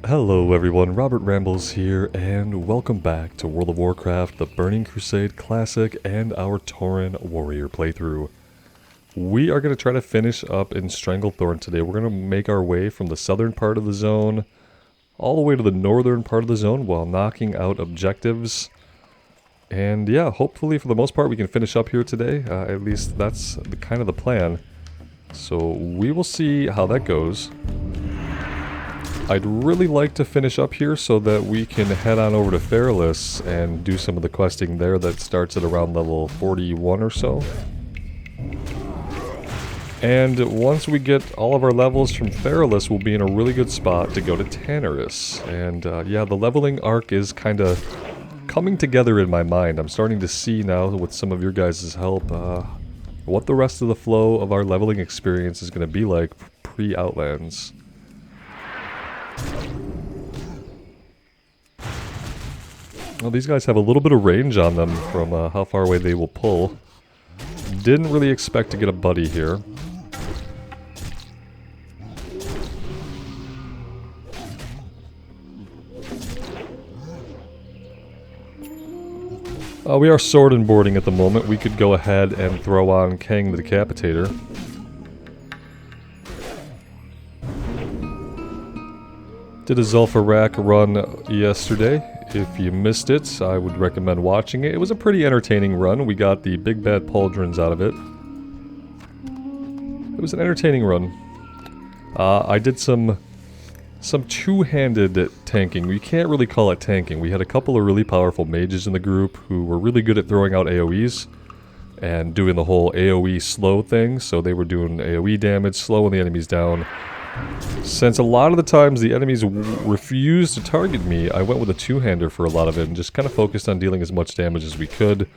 Hello everyone, Robert Rambles here, and welcome back to World of Warcraft, the Burning Crusade Classic, and our Tauren Warrior playthrough. We are going to try to finish up in Stranglethorn today. We're going to make our way from the southern part of the zone all the way to the northern part of the zone while knocking out objectives. And yeah, hopefully for the most part we can finish up here today. At least that's kind of the plan. So we will see how that goes. I'd really like to finish up here so that we can head on over to Fairless and do some of the questing there that starts at around level 41 or so. And once we get all of our levels from Fairless, we'll be in a really good spot to go to Tannerus. And yeah, the leveling arc is kind of coming together in my mind. I'm starting to see now, with some of your guys' help, what the rest of the flow of our leveling experience is going to be like pre-Outlands. Well, these guys have a little bit of range on them from how far away they will pull. Didn't really expect to get a buddy here. We are sword and boarding at the moment. We could go ahead and throw on Kang the Decapitator. Did a Zul'Farrak run yesterday. If you missed it, I would recommend watching it. It was a pretty entertaining run. We got the big bad pauldrons out of it. It was an entertaining run. I did some two-handed tanking. We can't really call it tanking. We had a couple of really powerful mages in the group who were really good at throwing out AoEs and doing the whole AoE slow thing. So they were doing AoE damage, slowing the enemies down. Since a lot of the times the enemies refused to target me, I went with a two-hander for a lot of it and just kind of focused on dealing as much damage as we could.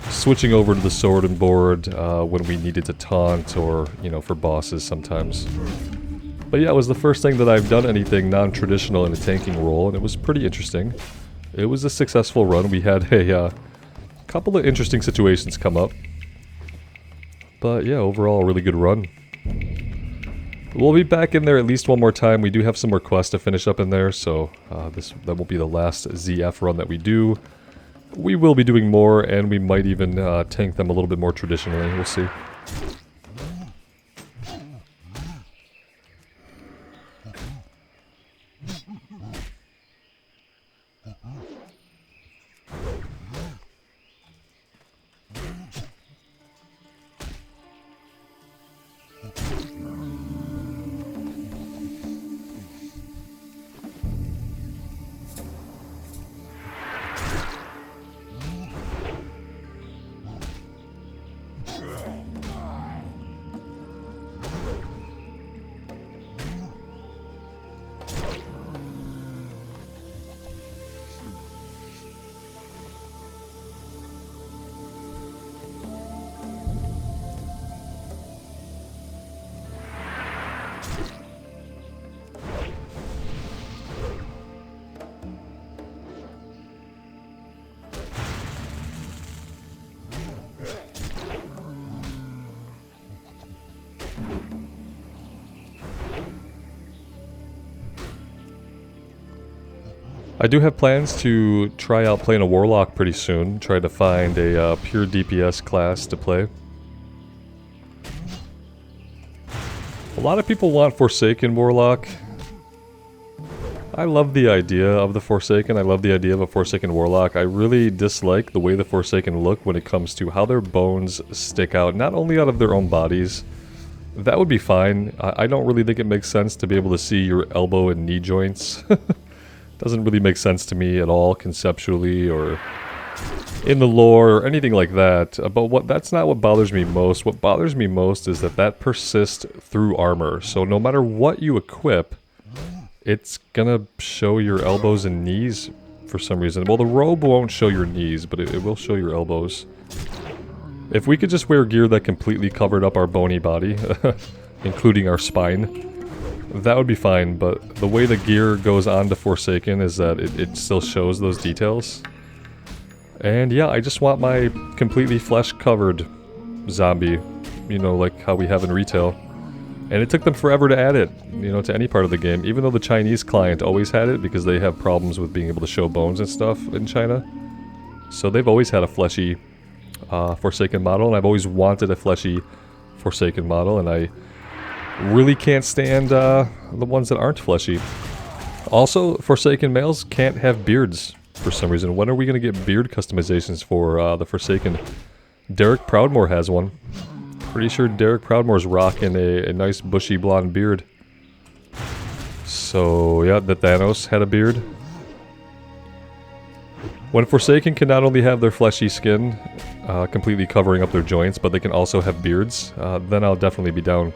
Switching over to the sword and board when we needed to taunt or, you know, for bosses sometimes. But yeah, it was the first thing that I've done anything non-traditional in a tanking role, and it was pretty interesting. It was a successful run. We had a couple of interesting situations come up. But yeah, overall a really good run. We'll be back in there at least one more time. We do have some more quests to finish up in there, so that won't be the last ZF run that we do. We will be doing more, and we might even tank them a little bit more traditionally. We'll see. I do have plans to try out playing a Warlock pretty soon. Try to find a pure DPS class to play. A lot of people want Forsaken Warlock. I love the idea of the Forsaken. I love the idea of a Forsaken Warlock. I really dislike the way the Forsaken look when it comes to how their bones stick out, not only out of their own bodies. That would be fine. I don't really think it makes sense to be able to see your elbow and knee joints. Doesn't really make sense to me at all, conceptually or in the lore or anything like that. But that's not what bothers me most. What bothers me most is that persists through armor. So no matter what you equip, it's gonna show your elbows and knees for some reason. Well, the robe won't show your knees, but it will show your elbows. If we could just wear gear that completely covered up our bony body, including our spine, that would be fine, but the way the gear goes on to Forsaken is that it still shows those details. And yeah, I just want my completely flesh-covered zombie, you know, like how we have in retail. And it took them forever to add it, you know, to any part of the game, even though the Chinese client always had it because they have problems with being able to show bones and stuff in China. So they've always had a fleshy Forsaken model, and I've always wanted a fleshy Forsaken model, and I really can't stand the ones that aren't fleshy. Also, Forsaken males can't have beards for some reason. When are we going to get beard customizations for the Forsaken? Derek Proudmore has one. Pretty sure Derek Proudmore's rocking a nice bushy blonde beard. So, yeah, the Thanos had a beard. When Forsaken can not only have their fleshy skin completely covering up their joints, but they can also have beards, then I'll definitely be down.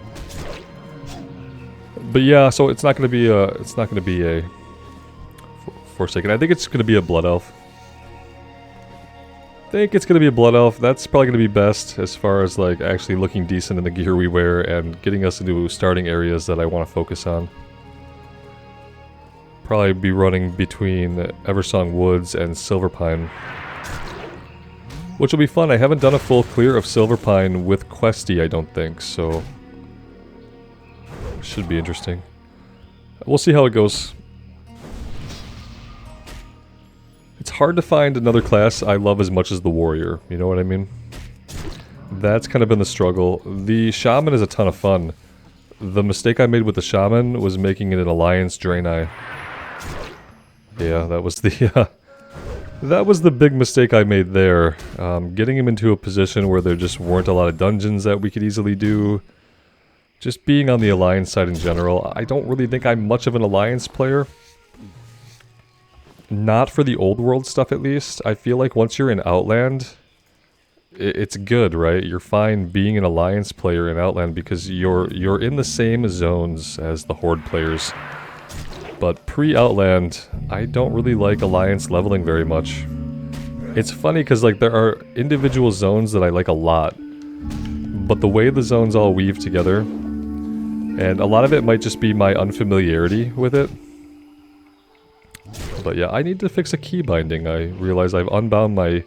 But yeah, so it's not going to be a Forsaken. I think it's going to be a Blood Elf. That's probably going to be best as far as like actually looking decent in the gear we wear and getting us into starting areas that I want to focus on. Probably be running between Eversong Woods and Silverpine, which will be fun. I haven't done a full clear of Silverpine with Questy, I don't think, so should be interesting. We'll see how it goes. It's hard to find another class I love as much as the Warrior, you know what I mean? That's kind of been the struggle. The Shaman is a ton of fun. The mistake I made with the Shaman was making it an Alliance Draenei. Yeah, that was the big mistake I made there. Getting him into a position where there just weren't a lot of dungeons that we could easily do. Just being on the Alliance side in general. I don't really think I'm much of an Alliance player. Not for the old world stuff, at least. I feel like once you're in Outland, it's good, right? You're fine being an Alliance player in Outland because you're in the same zones as the Horde players. But pre-Outland, I don't really like Alliance leveling very much. It's funny because like there are individual zones that I like a lot, but the way the zones all weave together, and a lot of it might just be my unfamiliarity with it. But yeah, I need to fix a key binding. I realize I've unbound my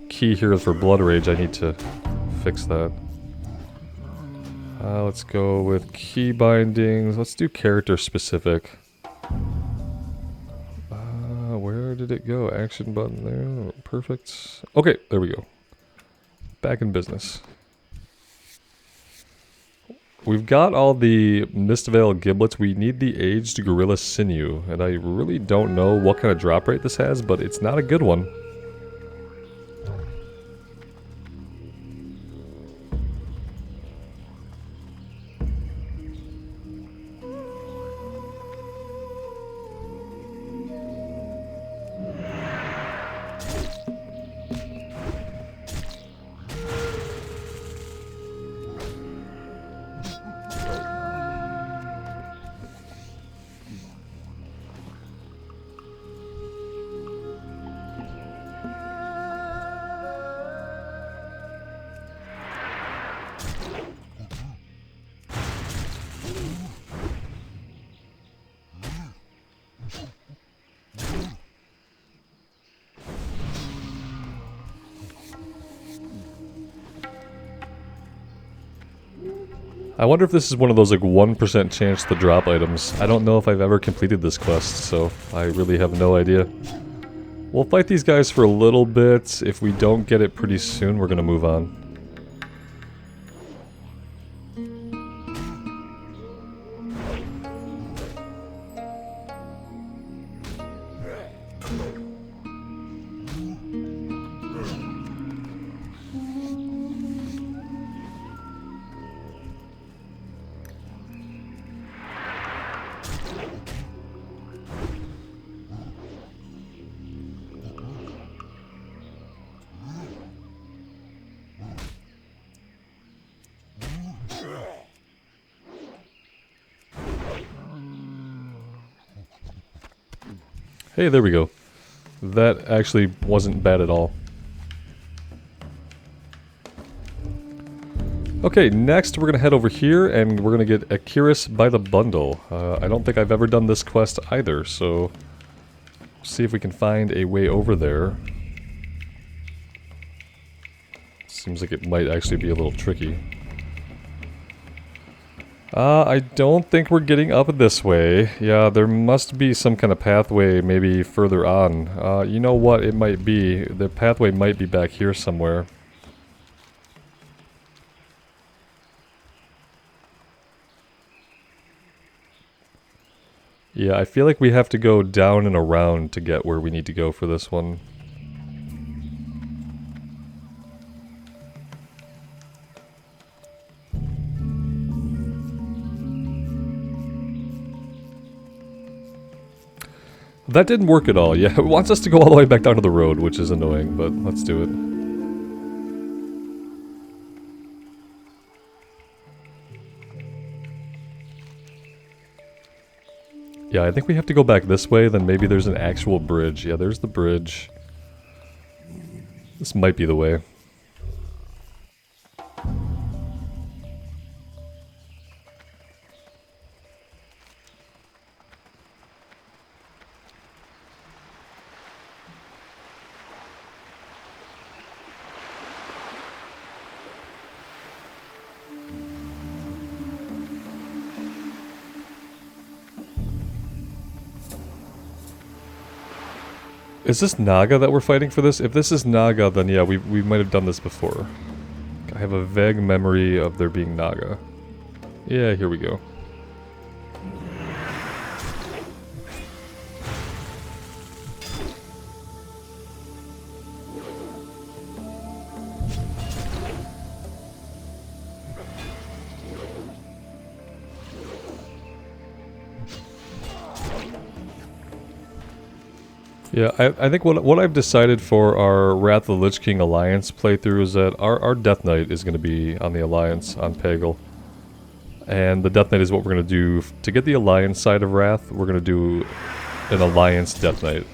key here for Blood Rage. I need to fix that. Let's go with key bindings. Let's do character specific. Where did it go? Action button there. Perfect. Okay, there we go. Back in business. We've got all the Mistveil giblets. We need the aged gorilla sinew, and I really don't know what kind of drop rate this has, but it's not a good one. I wonder if this is one of those like 1% chance to drop items. I don't know if I've ever completed this quest, so I really have no idea. We'll fight these guys for a little bit. If we don't get it pretty soon, we're gonna move on. Hey, there we go. That actually wasn't bad at all. Okay, next we're going to head over here and we're going to get Akiris by the bundle. I don't think I've ever done this quest either, so see if we can find a way over there. Seems like it might actually be a little tricky. I don't think we're getting up this way. Yeah, there must be some kind of pathway maybe further on. You know what it might be. The pathway might be back here somewhere. Yeah, I feel like we have to go down and around to get where we need to go for this one. That didn't work at all. Yeah, it wants us to go all the way back down to the road, which is annoying, but let's do it. Yeah, I think we have to go back this way, then maybe there's an actual bridge. Yeah, there's the bridge. This might be the way. Is this Naga that we're fighting for this? If this is Naga, then yeah, we might have done this before. I have a vague memory of there being Naga. Yeah, here we go. Yeah, I think what I've decided for our Wrath of the Lich King Alliance playthrough is that our Death Knight is going to be on the Alliance, on Pagel. And the Death Knight is what we're going to do. To get the Alliance side of Wrath, we're going to do an Alliance Death Knight.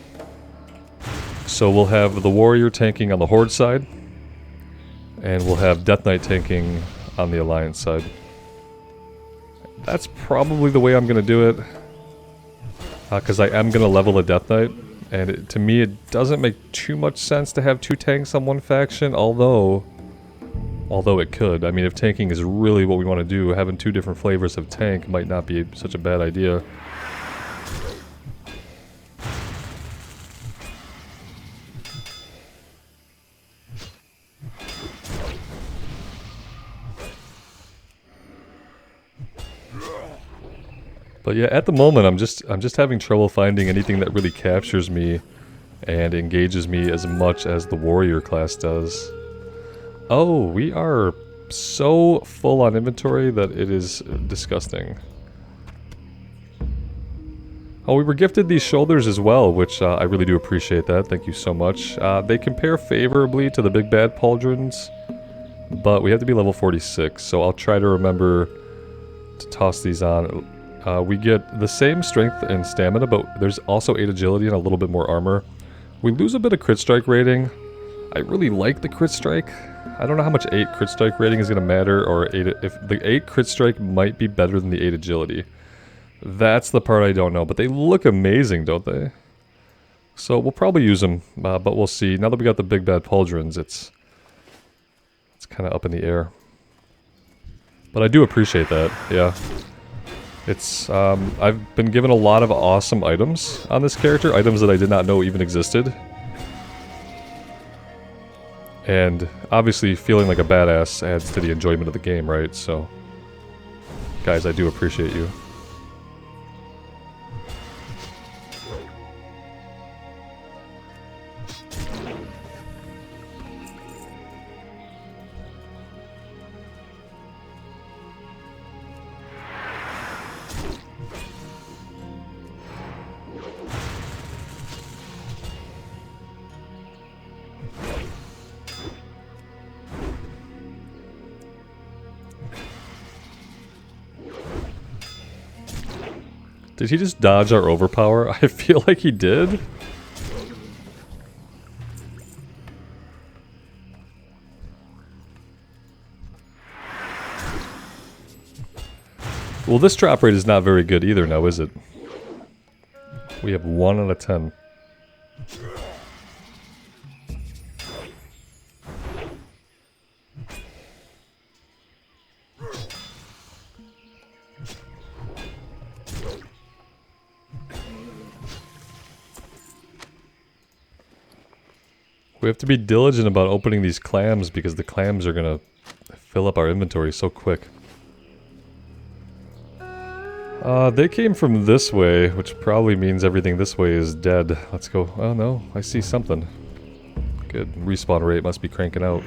So we'll have the Warrior tanking on the Horde side, and we'll have Death Knight tanking on the Alliance side. That's probably the way I'm going to do it. Because I am going to level a Death Knight. And to me, it doesn't make too much sense to have two tanks on one faction, although it could. I mean, if tanking is really what we want to do, having two different flavors of tank might not be such a bad idea. But yeah, at the moment, I'm just having trouble finding anything that really captures me and engages me as much as the warrior class does. Oh, we are so full on inventory that it is disgusting. Oh, we were gifted these shoulders as well, which I really do appreciate that. Thank you so much. They compare favorably to the big bad pauldrons, but we have to be level 46, so I'll try to remember to toss these on. We get the same strength and stamina, but there's also 8 agility and a little bit more armor. We lose a bit of crit strike rating. I really like the crit strike. I don't know how much 8 crit strike rating is going to matter, or if the 8 crit strike might be better than the 8 agility. That's the part I don't know, but they look amazing, don't they? So we'll probably use them, but we'll see. Now that we got the big bad pauldrons, it's kind of up in the air. But I do appreciate that, yeah. It's, I've been given a lot of awesome items on this character, items that I did not know even existed. And obviously feeling like a badass adds to the enjoyment of the game, right? So, guys, I do appreciate you. Did he just dodge our overpower? I feel like he did. Well, this drop rate is not very good either now, is it? We have 1 out of 10. We have to be diligent about opening these clams because the clams are gonna fill up our inventory so quick. They came from this way, which probably means everything this way is dead. Let's go. Oh no, I see something. Good. Respawn rate must be cranking out.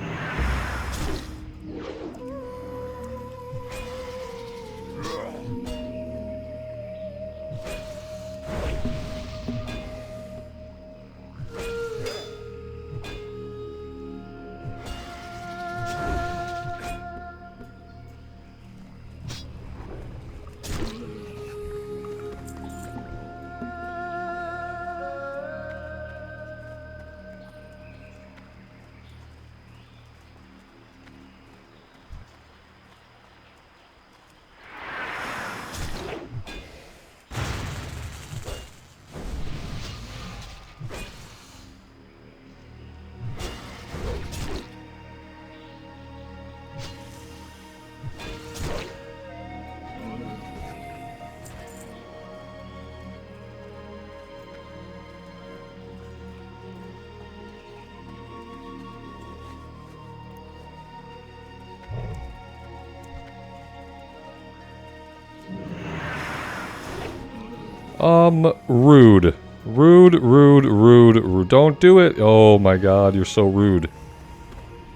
Rude. Rude. Don't do it. Oh my god, you're so rude.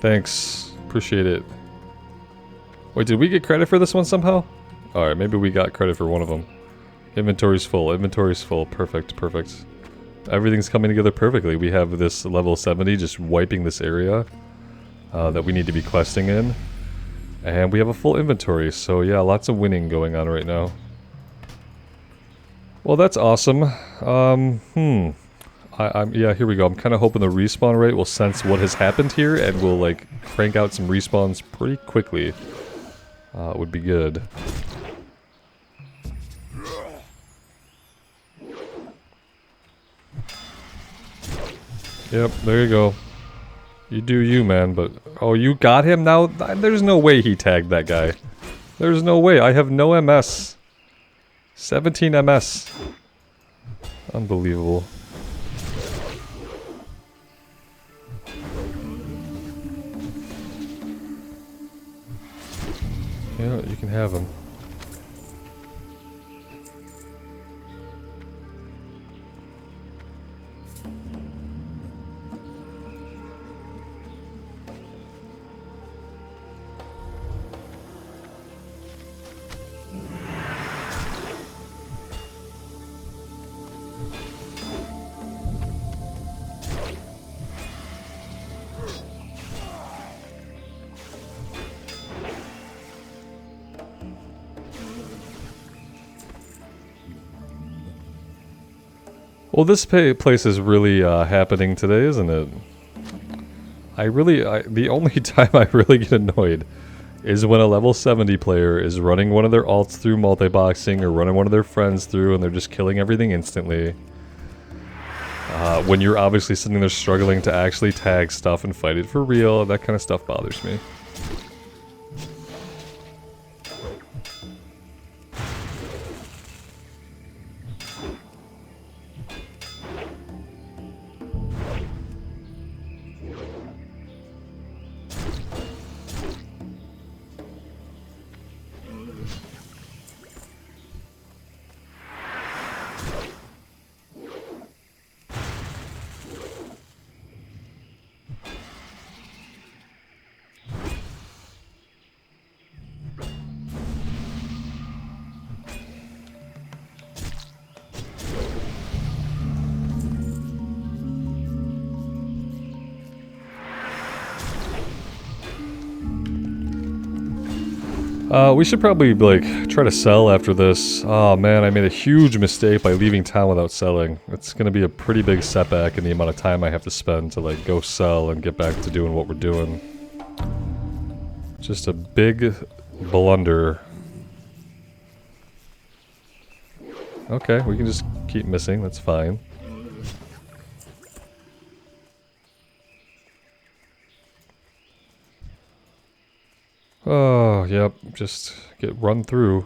Thanks. Appreciate it. Wait, did we get credit for this one somehow? Alright, maybe we got credit for one of them. Inventory's full. Inventory's full. Perfect. Everything's coming together perfectly. We have this level 70 just wiping this area that we need to be questing in. And we have a full inventory, so yeah, lots of winning going on right now. Well, that's awesome. Yeah, here we go. I'm kind of hoping the respawn rate will sense what has happened here and will, like, crank out some respawns pretty quickly. Would be good. Yep, there you go. You do you, man, but... Oh, you got him now? There's no way he tagged that guy. There's no way. I have no MS. 17 MS. Unbelievable. Yeah, you can have him. Well, this place is really happening today, isn't it? The only time I really get annoyed is when a level 70 player is running one of their alts through multi-boxing or running one of their friends through and they're just killing everything instantly. When you're obviously sitting there struggling to actually tag stuff and fight it for real, that kind of stuff bothers me. We should probably, like, try to sell after this. Oh man, I made a huge mistake by leaving town without selling. It's gonna be a pretty big setback in the amount of time I have to spend to, like, go sell and get back to doing what we're doing. Just a big blunder. Okay, we can just keep missing, that's fine. Oh, yep, just get run through.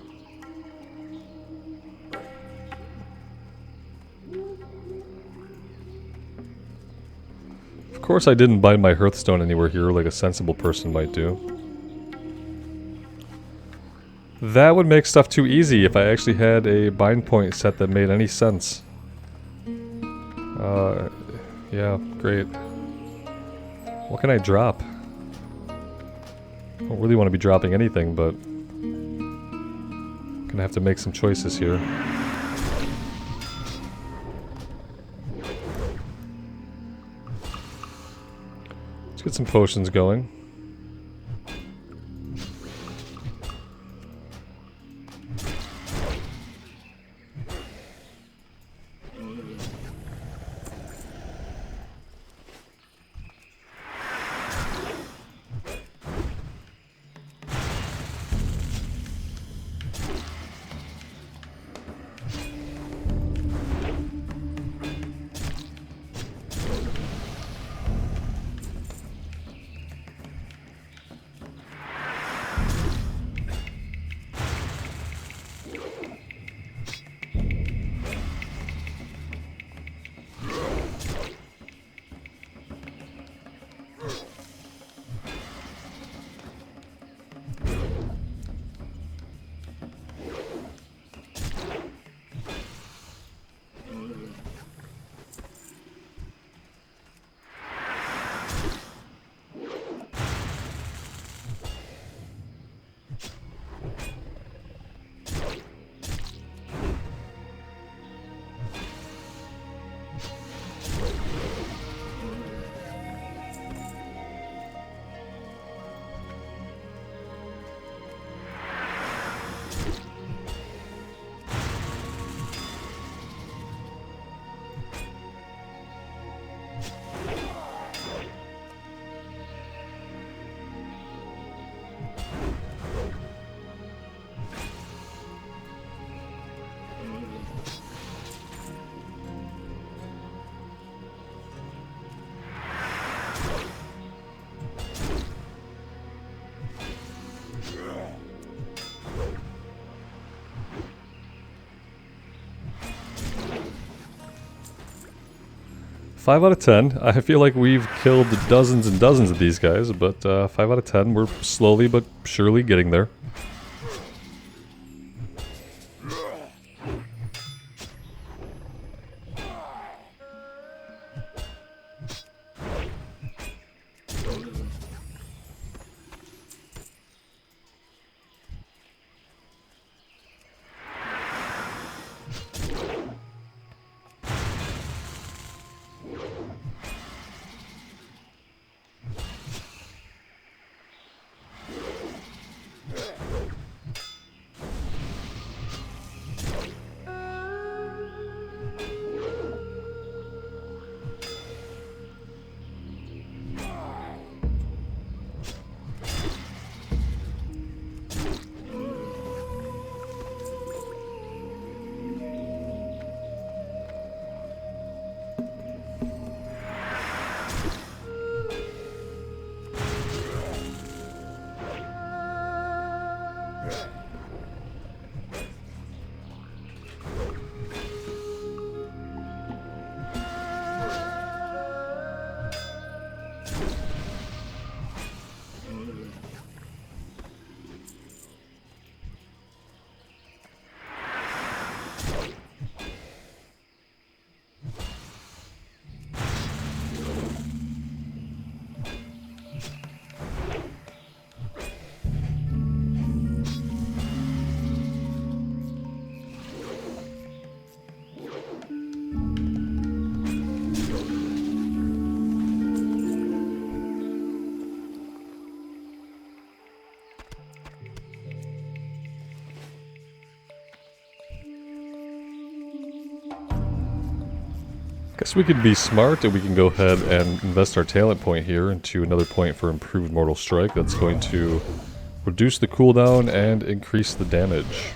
Of Of course I didn't bind my Hearthstone anywhere here like a sensible person might do. That would make stuff too easy if I actually had a bind point set that made any sense. Yeah, great. What can I drop? I don't really want to be dropping anything, but I'm gonna have to make some choices here. Let's get some potions going. Five out of 10. I feel like we've killed dozens and dozens of these guys, but 5 out of 10. We're slowly but surely getting there. Guess we could be smart and we can go ahead and invest our talent point here into another point for improved Mortal Strike. That's going to reduce the cooldown and increase the damage.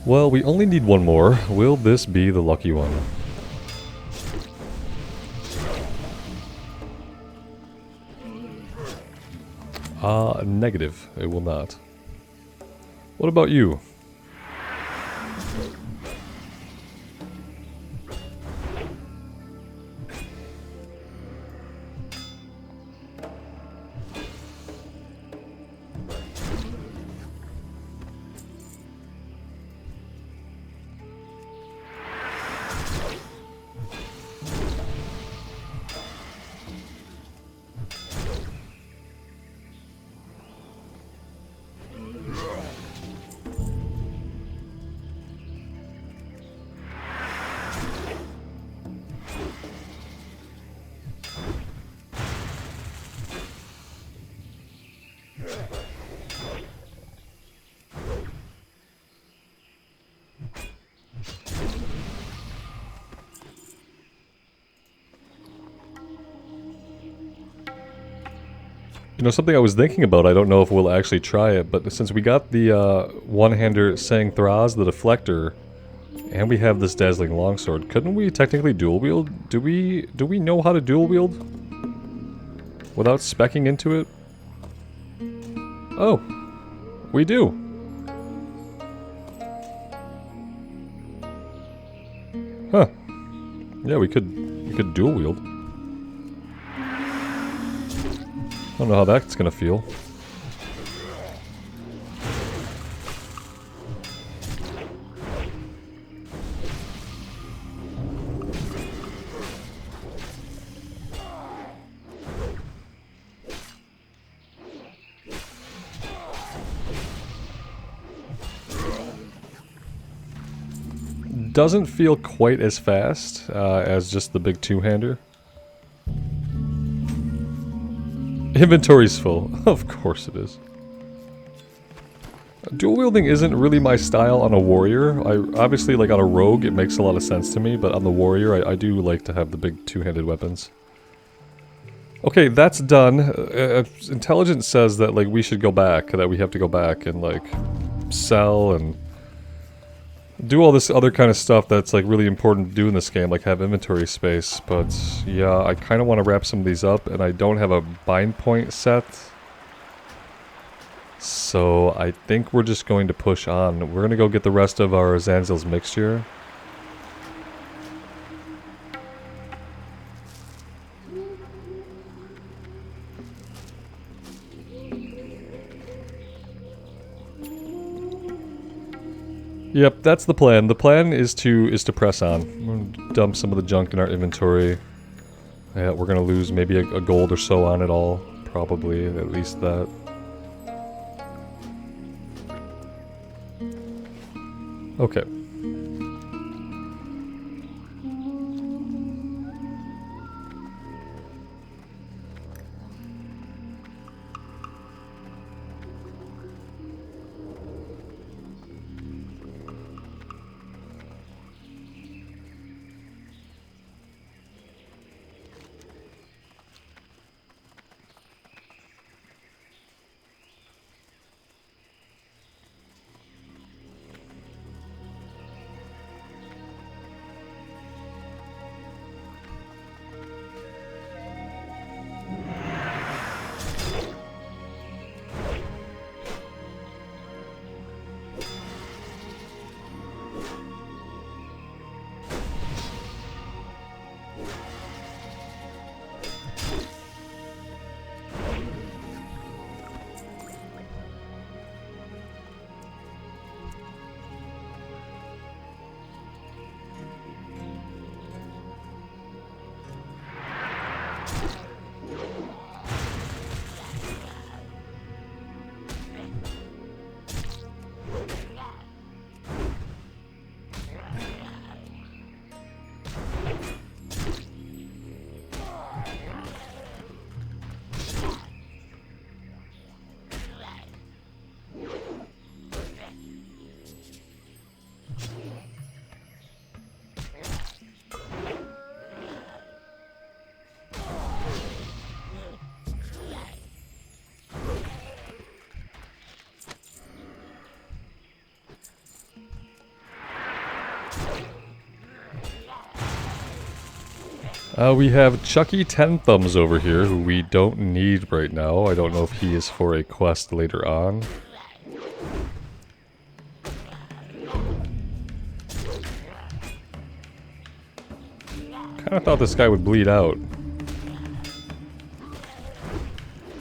Well, we only need one more. Will this be the lucky one? Negative. It will not. What about you? You know, something I was thinking about, I don't know if we'll actually try it, but since we got the one-hander Sang Thraz, the deflector, and we have this dazzling longsword, couldn't we technically dual wield? Do we know how to dual wield? Without speccing into it? Oh, we do. Huh. Yeah, we could dual wield. I don't know how that's gonna feel. Doesn't feel quite as fast as just the big two-hander. Inventory's full. Of course it is. Dual wielding isn't really my style on a warrior. Obviously, like on a rogue, it makes a lot of sense to me, but on the warrior, I do like to have the big two-handed weapons. Okay, that's done. Intelligence says that like we should go back, that we have to go back and like sell and do all this other kind of stuff that's like really important to do in this game, like have inventory space, but yeah, I kind of want to wrap some of these up, and I don't have a bind point set. So I think we're just going to push on. We're going to go get the rest of our Zanzil's mixture. Yep, that's the plan. The plan is to press on. We're gonna dump some of the junk in our inventory. Yeah, we're gonna lose maybe a gold or so on it all. Probably, at least that. Okay. We have Chucky 10 Thumbs over here, who we don't need right now. I don't know if he is for a quest later on. Kinda thought this guy would bleed out.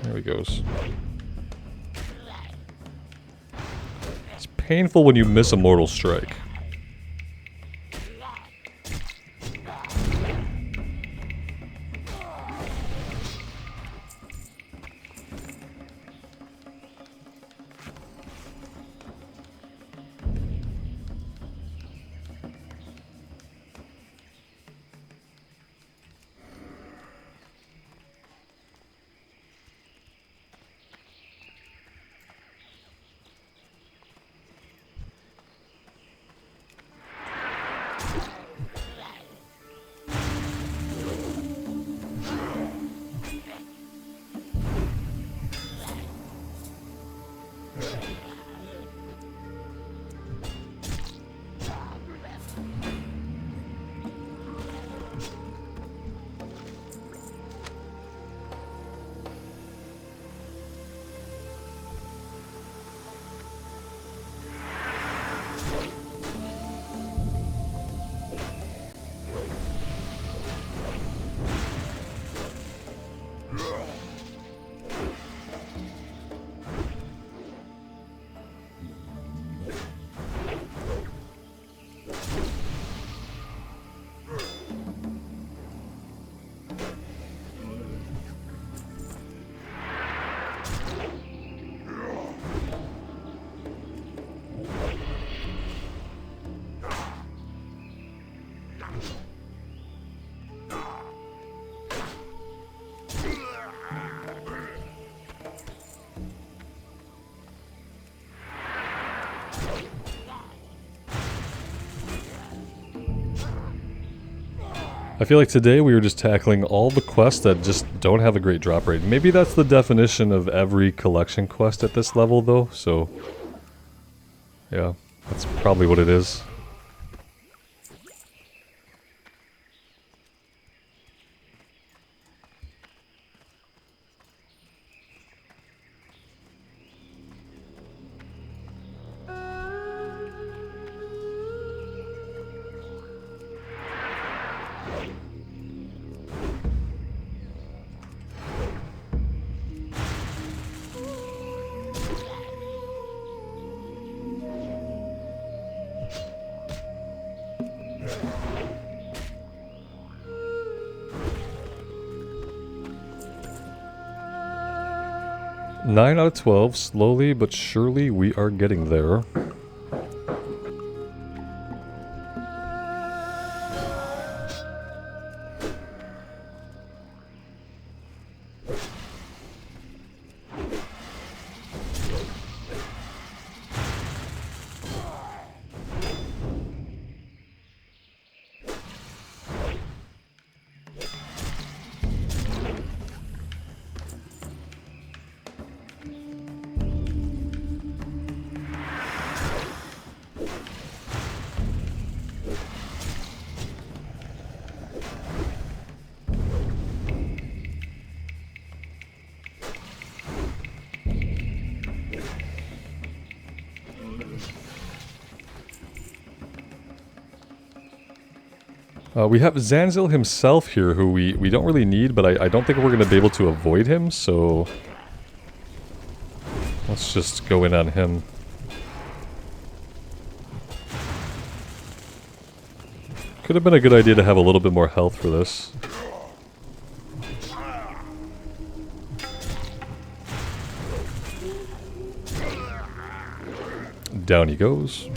There he goes. It's painful when you miss a mortal strike. I feel like today we were just tackling all the quests that just don't have a great drop rate. Maybe that's the definition of every collection quest at this level though, so... yeah, that's probably what it is. Nine out of 12, slowly but surely we are getting there. We have Zanzil himself here, who we don't really need, but I don't think we're going to be able to avoid him, so... let's just go in on him. Could have been a good idea to have a little bit more health for this. Down he goes.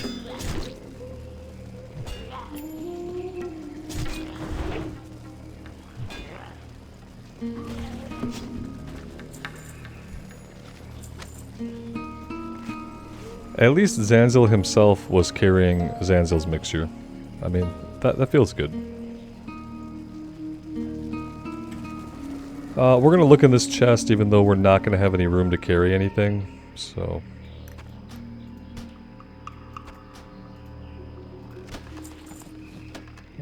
At least Zanzil himself was carrying Zanzil's mixture. I mean, that feels good. We're gonna look in this chest even though we're not gonna have any room to carry anything, so...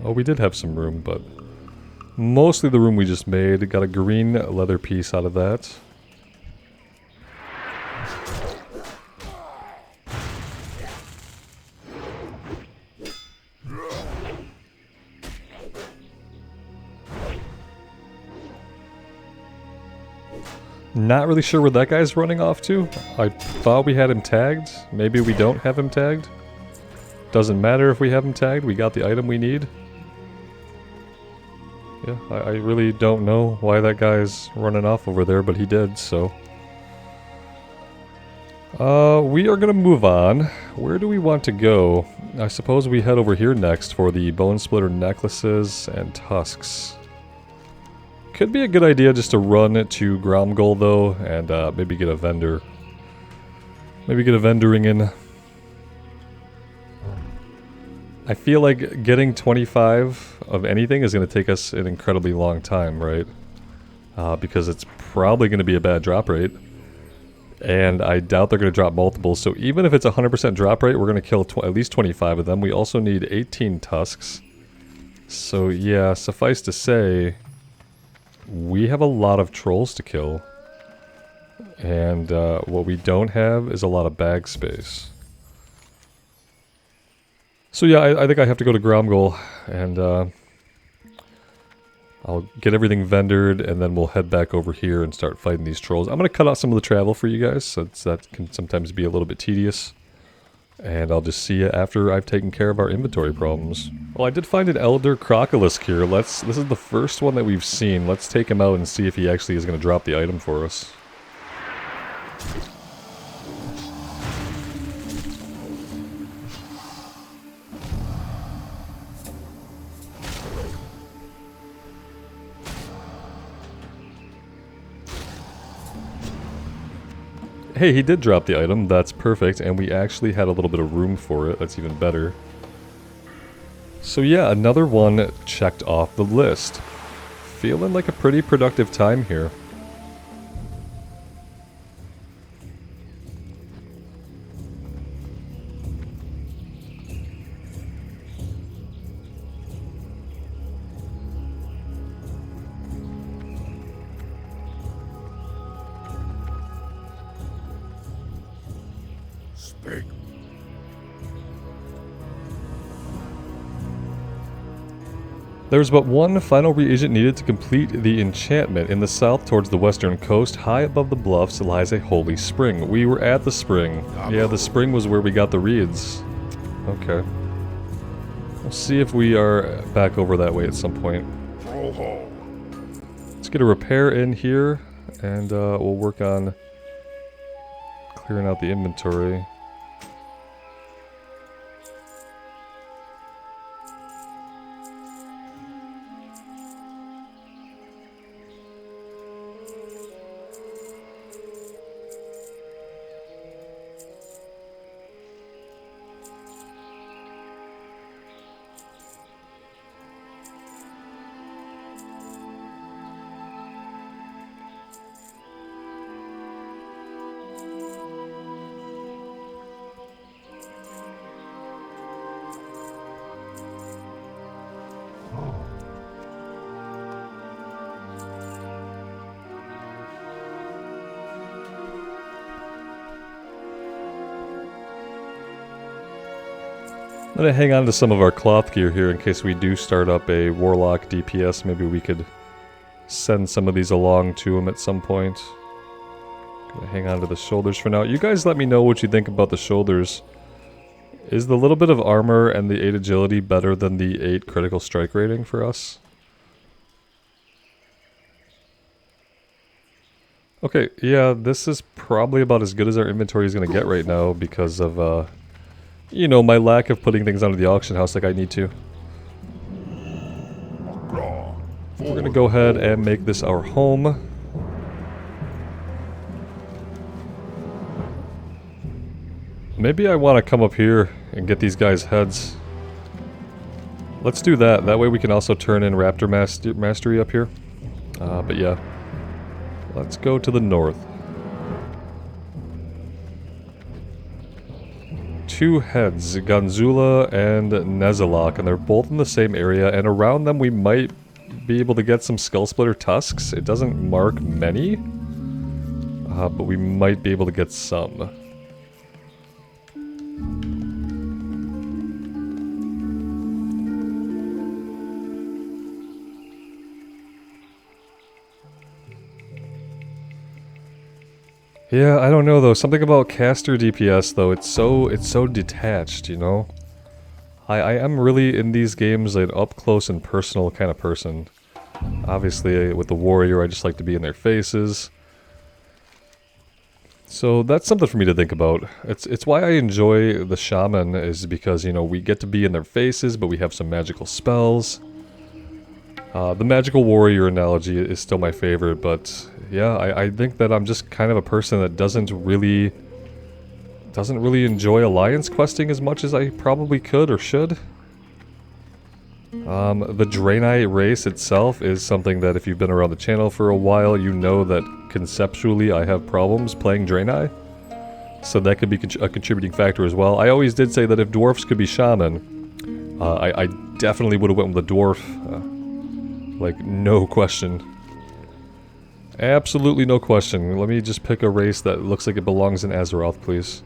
oh, we did have some room, but Mostly the room we just made. Got a green leather piece out of that. Not really sure where that guy's running off to. I thought we had him tagged. Maybe we don't have him tagged. Doesn't matter if we have him tagged. We got the item we need. Yeah, I really don't know why that guy's running off over there, but he did, so. We are gonna move on. Where do we want to go? I suppose we head over here next for the Bone Splitter necklaces and tusks. Could be a good idea just to run to Gromgol though, and maybe get a vendor. Maybe get a vendoring in. I feel like getting 25 of anything is going to take us an incredibly long time, right? Because it's probably going to be a bad drop rate. And I doubt they're going to drop multiples, so even if it's a 100% drop rate, we're going to kill at least 25 of them. We also need 18 tusks. So yeah, suffice to say, we have a lot of trolls to kill. And what we don't have is a lot of bag space. So yeah, I think I have to go to Gromgol, and I'll get everything vendored, and then we'll head back over here and start fighting these trolls. I'm going to cut out some of the travel for you guys, since that can sometimes be a little bit tedious. And I'll just see you after I've taken care of our inventory problems. Well, I did find an Elder Crocolisk here. This is the first one that we've seen. Let's take him out and see if he actually is going to drop the item for us. Hey, he did drop the item. That's perfect, and we actually had a little bit of room for it. That's even better. So yeah, another one checked off the list. Feeling like a pretty productive time here. There's but one final reagent needed to complete the enchantment. In the south towards the western coast, high above the bluffs, lies a holy spring. We were at the spring. Yeah, the spring was where we got the reeds. Okay. We'll see if we are back over that way at some point. Let's get a repair in here, and we'll work on clearing out the inventory. I'm gonna hang on to some of our cloth gear here in case we do start up a Warlock DPS. Maybe we could send some of these along to him at some point. Gonna hang on to the shoulders for now. You guys let me know what you think about the shoulders. Is the little bit of armor and the 8 agility better than the 8 critical strike rating for us? Okay, yeah, this is probably about as good as our inventory is gonna get right now because of, you know, my lack of putting things onto the auction house like I need to. We're gonna go ahead and make this our home. Maybe I want to come up here and get these guys' heads. Let's do that. That way we can also turn in Raptor Mastery up here. But yeah. Let's go to the north. 2 heads, Gonzula and Nezalok, and they're both in the same area, and around them we might be able to get some Skull Splitter Tusks. It doesn't mark many, but we might be able to get some. Yeah, I don't know though. Something about caster DPS though. It's so detached, you know. I am really in these games an up close and personal kind of person. Obviously, with the warrior, I just like to be in their faces. So that's something for me to think about. It's why I enjoy the shaman, is because, you know, we get to be in their faces, but we have some magical spells. The magical warrior analogy is still my favorite, but yeah, I think that I'm just kind of a person that doesn't really enjoy alliance questing as much as I probably could or should. The Draenei race itself is something that if you've been around the channel for a while, you know that conceptually I have problems playing Draenei. So that could be a contributing factor as well. I always did say that if dwarfs could be shaman, I definitely would have went with the dwarf. Like, no question. Absolutely no question. Let me just pick a race that looks like it belongs in Azeroth, please.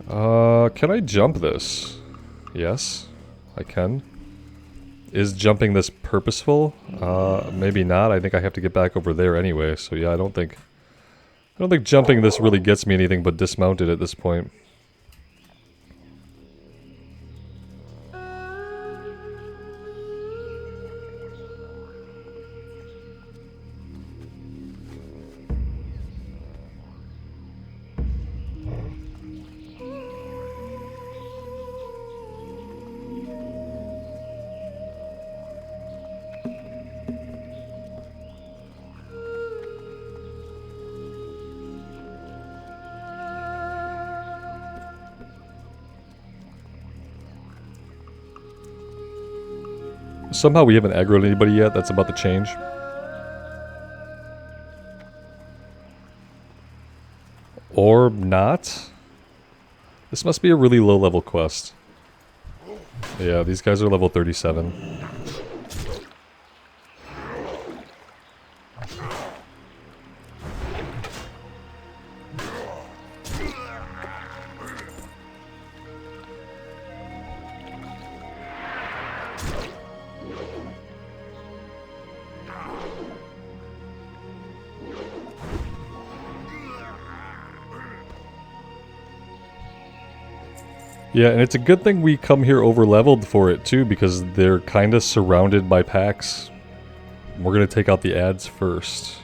Can I jump this? Yes, I can. Is jumping this purposeful? Maybe not. I think I have to get back over there anyway, so yeah, I don't think jumping this really gets me anything but dismounted at this point. Somehow we haven't aggroed anybody yet. That's about to change. Or not? This must be a really low level quest. Yeah, these guys are level 37. Yeah, and it's a good thing we come here over-leveled for it, too, because they're kind of surrounded by packs. We're going to take out the ads first.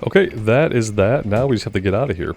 Okay, that is that. Now we just have to get out of here.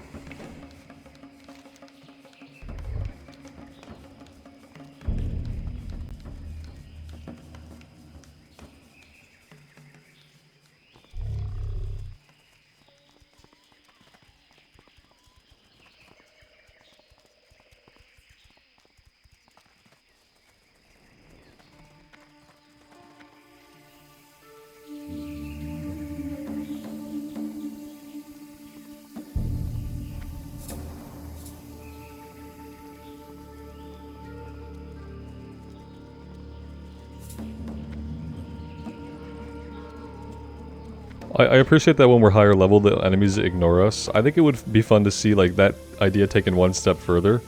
I appreciate that when we're higher level, the enemies ignore us. I think it would be fun to see like that idea taken one step further,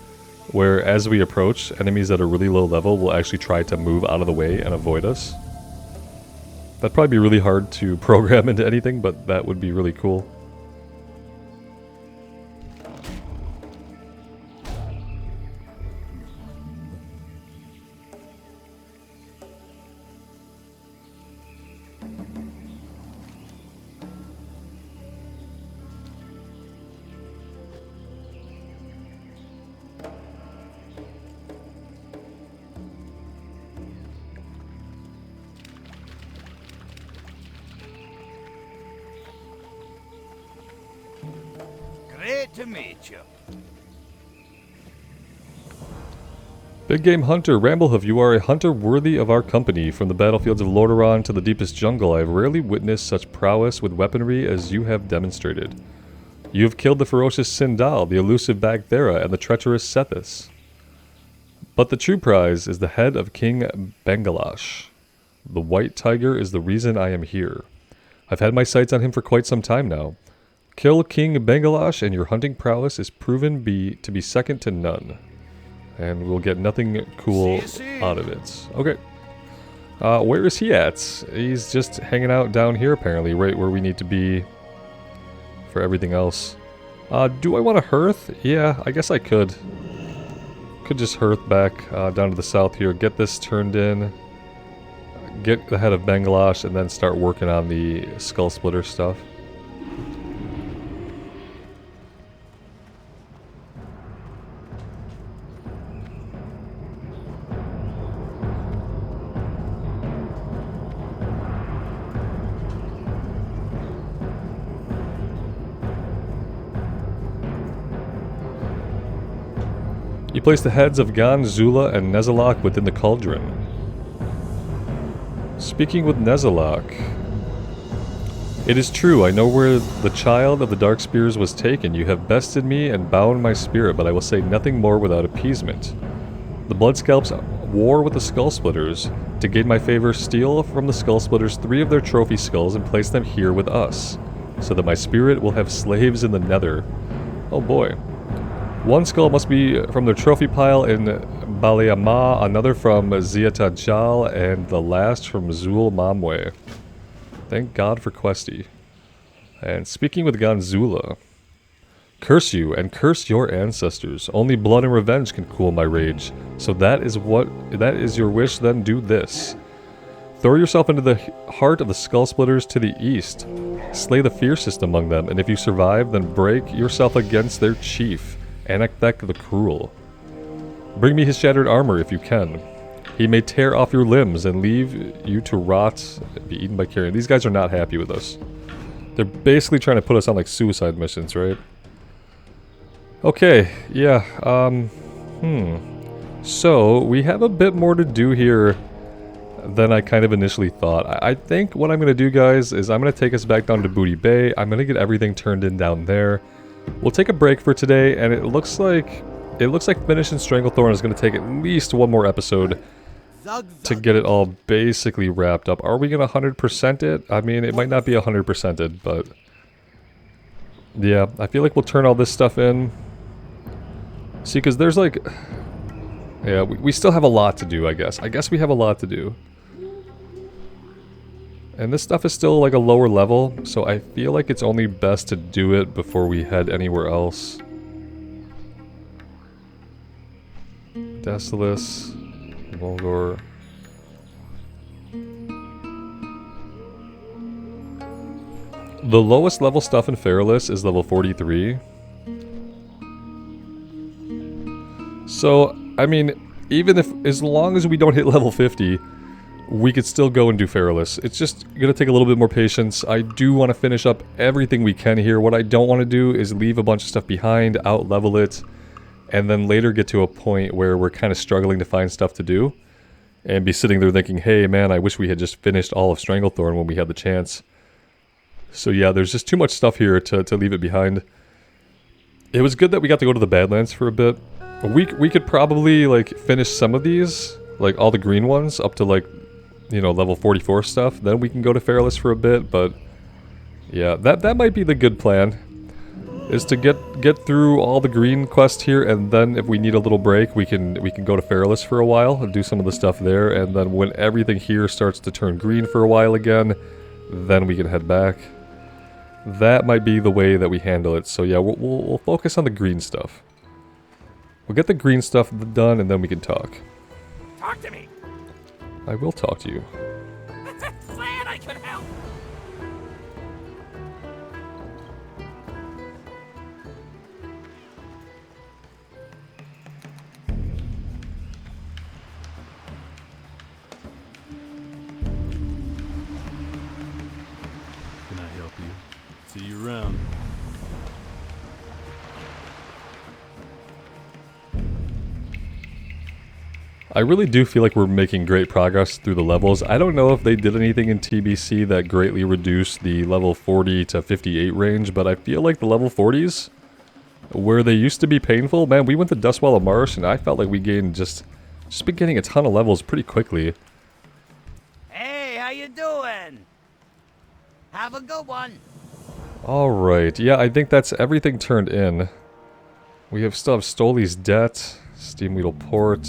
where as we approach, enemies that are really low level will actually try to move out of the way and avoid us. That'd probably be really hard to program into anything, but that would be really cool. Great to meet you. Big Game Hunter, Ramblehoof, you are a hunter worthy of our company. From the battlefields of Lordaeron to the deepest jungle, I have rarely witnessed such prowess with weaponry as you have demonstrated. You have killed the ferocious Sindal, the elusive Bagthera, and the treacherous Sethis. But the true prize is the head of King Bengalash. The white tiger is the reason I am here. I've had my sights on him for quite some time now. Kill King Bengalash and your hunting prowess is proven to be second to none. And we'll get nothing cool out of it. Okay. Where is he at? He's just hanging out down here apparently, right where we need to be for everything else. Do I want to hearth? Yeah, I guess I could. Could just hearth back down to the south here, get this turned in, get the head of Bengalash, and then start working on the skull splitter stuff. You place the heads of Gan, Zula, and Nezalok within the cauldron. Speaking with Nezalok. It is true, I know where the child of the Dark Spears was taken. You have bested me and bound my spirit, but I will say nothing more without appeasement. The Bloodscalps war with the Skull Splitters. To gain my favor, steal from the Skull Splitters 3 of their trophy skulls and place them here with us, so that my spirit will have slaves in the nether. Oh boy. One skull must be from their trophy pile in Baliama, another from Ziatajal, and the last from Zul Mamwe. Thank God for Questy. And speaking with Ganzula. Curse you, and curse your ancestors. Only blood and revenge can cool my rage. So that is your wish, then do this. Throw yourself into the heart of the Skull Splitters to the east. Slay the fiercest among them, and if you survive, then break yourself against their chief. Anakthek the Cruel. Bring me his shattered armor if you can. He may tear off your limbs and leave you to rot and be eaten by carrion. These guys are not happy with us. They're basically trying to put us on like suicide missions, right? Okay, yeah, So, we have a bit more to do here than I kind of initially thought. I think what I'm going to do, guys, is I'm going to take us back down to Booty Bay. I'm going to get everything turned in down there. We'll take a break for today, and it looks like finishing Stranglethorn is going to take at least one more episode to get it all basically wrapped up. Are we going to 100% it? I mean, it might not be 100%ed, but yeah, I feel like we'll turn all this stuff in. See, because there's like, yeah, we still have a lot to do, I guess. I guess we have a lot to do. And this stuff is still like a lower level, so I feel like it's only best to do it before we head anywhere else. Desilis, Volgor. The lowest level stuff in Feralis is level 43. So, I mean, even if, as long as we don't hit level 50, we could still go and do Feralis. It's just gonna take a little bit more patience. I do want to finish up everything we can here. What I don't want to do is leave a bunch of stuff behind, out-level it, and then later get to a point where we're kind of struggling to find stuff to do, and be sitting there thinking, hey man, I wish we had just finished all of Stranglethorn when we had the chance. So yeah, there's just too much stuff here to leave it behind. It was good that we got to go to the Badlands for a bit. We could probably like finish some of these, like all the green ones, up to like, you know, level 44 stuff. Then we can go to Feralis for a bit, but Yeah, that might be the good plan. Is to get through all the green quests here, and then if we need a little break, we can go to Feralus for a while and do some of the stuff there, and then when everything here starts to turn green for a while again, then we can head back. That might be the way that we handle it. So yeah, we'll focus on the green stuff. We'll get the green stuff done, and then we can talk. Talk to me. I will talk to you. Glad I could help. Can I help you? See you around. I really do feel like we're making great progress through the levels. I don't know if they did anything in TBC that greatly reduced the level 40 to 58 range, but I feel like the level 40s, where they used to be painful, man, we went to Dustwall of Marsh, and I felt like we gained just been getting a ton of levels pretty quickly. Hey, how you doing? Have a good one. Alright, yeah, I think that's everything turned in. We still have Stoli's Debt, Steamweedle Port.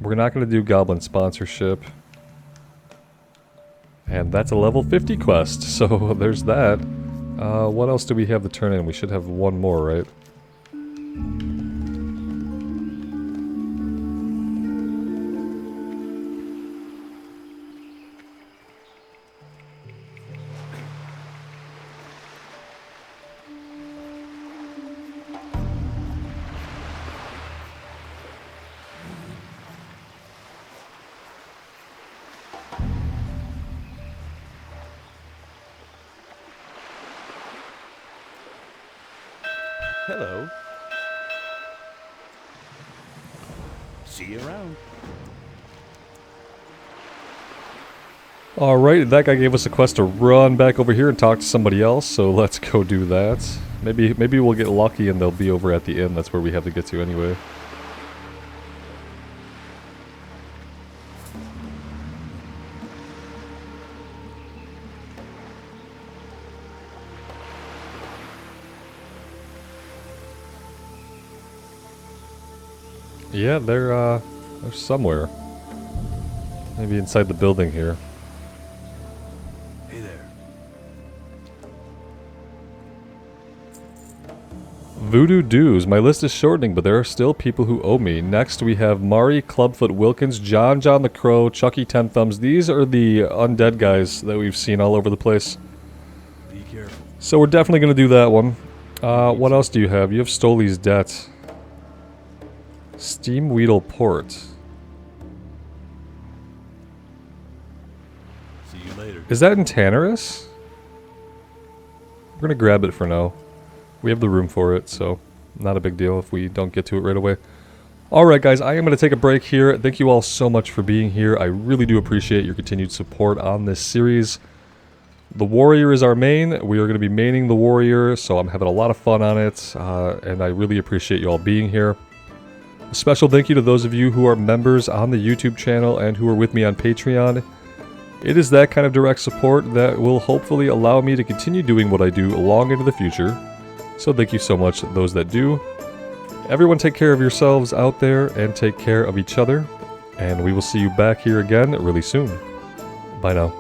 We're not going to do Goblin Sponsorship. And that's a level 50 quest, so there's that. What else do we have to turn in? We should have one more, right? Hello. See you around. Alright, that guy gave us a quest to run back over here and talk to somebody else, so let's go do that. Maybe we'll get lucky and they'll be over at the inn. That's where we have to get to anyway. Yeah, they're somewhere. Maybe inside the building here. Hey there. Voodoo Dues. My list is shortening, but there are still people who owe me. Next, we have Mari, Clubfoot Wilkins, John the Crow, Chucky 10 Thumbs. These are the undead guys that we've seen all over the place. Be careful. So we're definitely going to do that one. What else do you have? You have Stoli's Debt. Steamweedle Port. See you later. Is that in Tannerus? We're going to grab it for now. We have the room for it, so not a big deal if we don't get to it right away. Alright guys, I am going to take a break here. Thank you all so much for being here. I really do appreciate your continued support on this series. The Warrior is our main. We are going to be maining the Warrior, so I'm having a lot of fun on it, and I really appreciate you all being here. A special thank you to those of you who are members on the YouTube channel and who are with me on Patreon. It is that kind of direct support that will hopefully allow me to continue doing what I do long into the future. So thank you so much to those that do. Everyone take care of yourselves out there and take care of each other. And we will see you back here again really soon. Bye now.